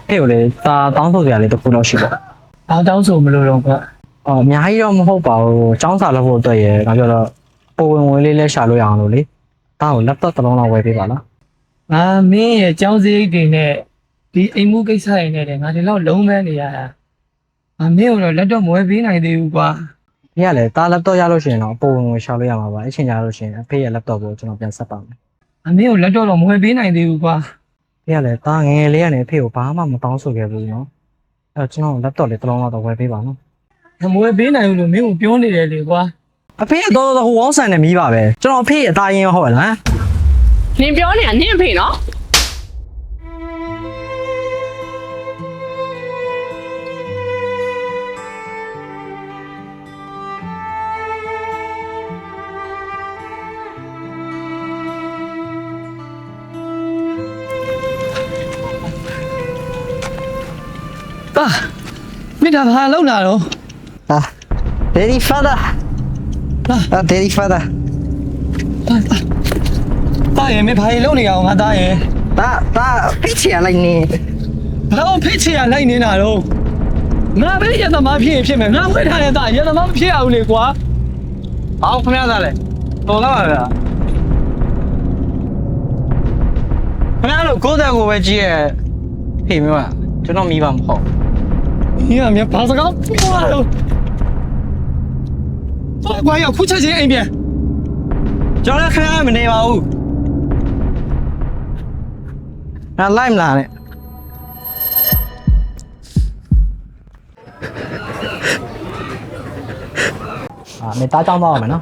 ဖေကိုလေတာတောင်းဆိုစရာလေးတစ်ခုတော့ရှိပေါ့ ဘာတောင်းဆိုမလို့တော့ကွာ အော်အများကြီးတော့မဟုတ်ပါဘူးចောင်းစာလုပ်ဖို့အတွက်ရယ်ငါပြောတော့ပိုဝင်ဝင်လေးလဲရှာလို့ရအောင်လို့လေတာကို laptop တစ်လုံးလောက်ဝယ်ပေးပါလား ငါမင်းရဲ့ចောင်းစရိတ်တွေနဲ့ဒီအိမ်မှုကိစ္စတွေနဲ့ငါဒီလောက်လုံးမနေရတာငါမင်းကတော့လက်တော့မဝယ်ပေးနိုင်သေးဘူးကွာ ဖေကလည်းတာ laptop ရလို့ရှိရင်တော့ပိုဝင်ဝင်ရှာလို့ရမှာပါအချိန်ကြာလို့ရှိရင်ဖေရဲ့ laptop ကိုကျွန်တော်ပြန်ဆက်ပါမယ် ငါမင်းကိုလက်တော့မဝယ်ပေးနိုင်သေးဘူးကွာ ဖေကလည်းတာငယ်ငယ်လေးကနေဖေကိုဘာမှမတောင်းဆိုခဲ့ဘူးနော်အဲ့တော့ကျွန်တော် laptop လေးတစ်လုံးလောက်တော့ဝယ်ပေးပါနော် ငါမဝယ်ပေးနိုင်ဘူးလို့မင်းကိုပြောနေတယ်လေကွာ အဖေကတော့ဟိုဝေါဆန်နဲ့မီးပါပဲကျွန်တော်အဖေရဲ့အသားရင်းဟုတ်လား နင်ပြောနေတာနင့်အဖေနော် တာမင်းဒါဘာလုပ်လာတော့ Ah, Daddy father. Daddy father. တာရဲ့မင်းဘာလုပ်နေရအောင်ငါတာရဲ့ Ta pitch ya like ni. ဘာလို့ဖိတ်ချရလိုက်နေတာတော့ငါပဲရသမားဖြစ်မယ်ငါဝယ်ထားတဲ့တာရသမားမဖြစ်အောင်လေကွာ How come ya dale? Todo la verdad. ခင်ဗျားတို့ကိုယ့်တက်ကိုပဲကြည့်ရဲ့ဖေမျိုးอ่ะကျွန်တော်မိပါမဟုတ် 你啊，别把这个哇喽！我要哭出去一遍。 ကျွန်တော်လည်းခင်ဗျားမနေပါဘူးငါလိုက်မလားနဲ့မေတားကြောင်းတော့မယ်နော်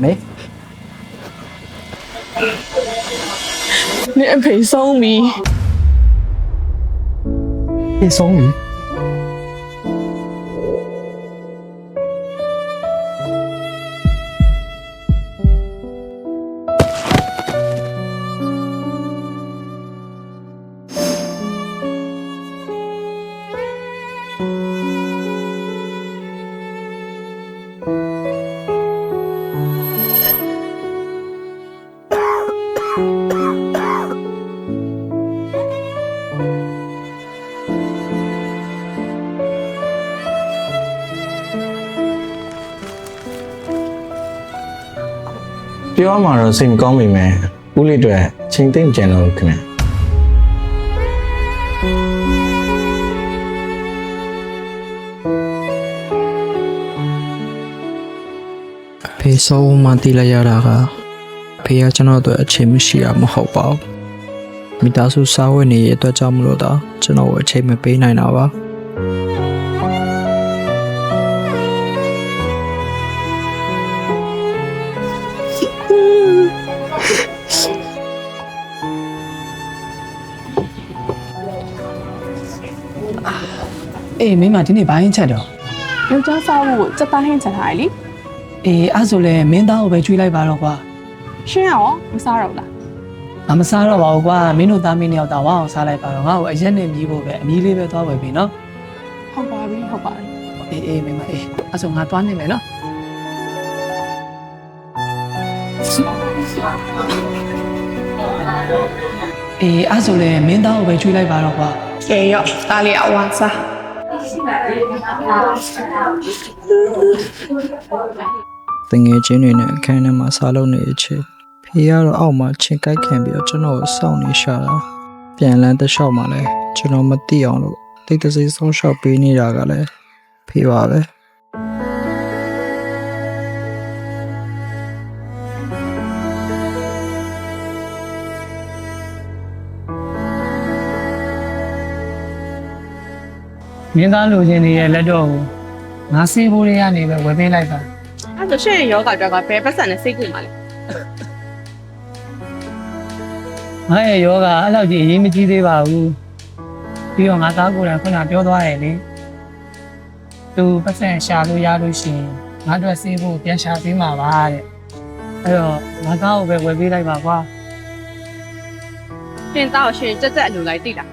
မေ နင့်အဖေဆုံးပြီ ပြေဆုံးပြီ ပြောမှာတော့စိတ်မကောင်းပေမဲ့ဦးလေးတွေချိန်သိမ့်ကြံလို့ခင်ဗျာ ဖေဆိုးမှတီးလိုက်ရတာကဖေကကျွန်တော်အတွက်အချိန်မရှိတာမဟုတ်ပါဘူးမိသားစုစားဝတ်နေရအတွက်ကြောင့်မလို့တော့ကျွန်တော်ကိုအချိန်မပေးနိုင်တာပါအေးမင်းမဒီနေ့ဘာရင်ချက်တော့ ယောက်ျားစားဖို့စက်သားဟင်းချက်ထားရလေ အေးအဲ့ဆိုလဲမင်းသားကိုပဲကျွေးလိုက်ပါတော့ကွာ ရှင်းရောမစားတော့လား ငါမစားတော့ပါဘူးကွာမင်းတို့သားမင်းနှစ်ယောက်တော့ဝါအောင်စားလိုက်ပါတော့ငါ့ကိုအရက်နဲ့မြည်ဖို့ပဲအမြည်လေးပဲသွားဝယ်ပြီနော် ဟုတ်ပါပြီဟုတ်ပါပြီ အေးမင်းမအေးအဲ့ဆိုငါသွားနေမယ်နော်အေးအဲ့ဆိုလဲမင်းသားကိုပဲကျွေးလိုက်ပါတော့ကွာ ကဲရောတားလေးအဝါစား တငယ်ချင်းတွေနဲ့အခန်းထဲမှာစားလုပ်နေတဲ့အချိန်ဖေကတော့အောက်မှာချင်းကိုက်ခံပြီးတော့ကျွန်တော်ကိုစောင့်နေရှာတာပြန်လန်းတစ်လျှောက်မှလည်းကျွန်တော်မသိအောင်လို့တိတ်တဆိတ်ဆုံးရှောက်ပေးနေတာကလည်းဖေပါပဲ မင်းသားလိုချင်နေတဲ့လက်တော့ကိုငါစေးဖို့တွေကနေပဲဝယ်ပေးလိုက်ပါ အဲ့ဒါရှင်းယောဂအတွက်ကဘယ်ပတ်စံနဲ့စိတ်ကူမှာလဲ ငါရဲ့ယောဂအဲ့လောက်ကြီးအရေးမကြီးသေးပါဘူးပြီးတော့ငါသားကိုယ်တိုင်ခုနပြောသွားတယ်လေသူပတ်စံရှာလို့ရလို့ရှိရင်ငါတို့စေးဖို့ပြန်ရှာပေးမှာပါတဲ့အဲ့တော့ငါသားကိုပဲဝယ်ပေးလိုက်ပါကွာ ရှင်သားကိုရှင်ကြက်ကြက်အလိုလိုက်တိလား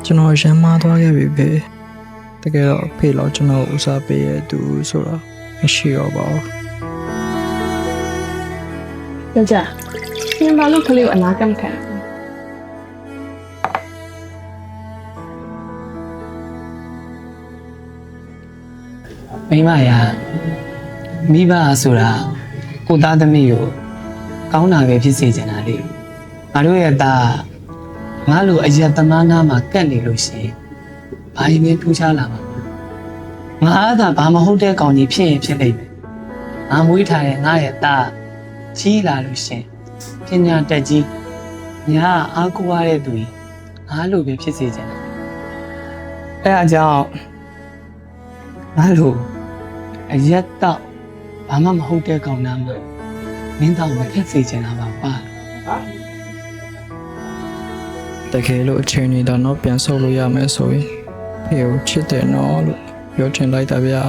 ကျွန်တော်ရမ်းမားသွားခဲ့ပြီပဲ တကယ်တော့ဖေလို့ကျွန်တော်ဥစားပေးရသူဆိုတာမရှိတော့ပါဘူး ယောက်ျားရှင်ဘာလို့ကလေးကိုအနာကမခံ မိမရာမိဘဆိုတာကိုသားသမီးကိုကောင်းတာပဲဖြစ်စေချင်တာလေငါတို့ရဲ့သားငါလိုအယက်သမားနာမှာကတ်နေလို့ရှိရင်ဘာရင်နဲ့ထူးခြားလာမှာငါသာဘာမဟုတ်တဲ့ကောင်ကြီးဖြစ်ရင်ဖြစ်လိမ့်မယ်ငါမွေးထားတဲ့ငါရဲ့သားကြီးလာလို့ရှိရင်ပညာတက်ကြီးညာအားကိုးရတဲ့သူကြီးငါလိုပဲဖြစ်စေချင်တာအဲအကြောင်းငါလိုအရက်တော့ဘာမှမဟုတ်တဲ့ကောင်နာမှာမင်းတော့မဖြစ်စေချင်တာပါပါ တကယ်လို့အချိန်ကြီးတော့ပြန်ဆုပ်လို့ရမယ်ဆိုရင်ဖေကိုချစ်တယ်နော်လို့ပြောချင်လိုက်တာဗျာ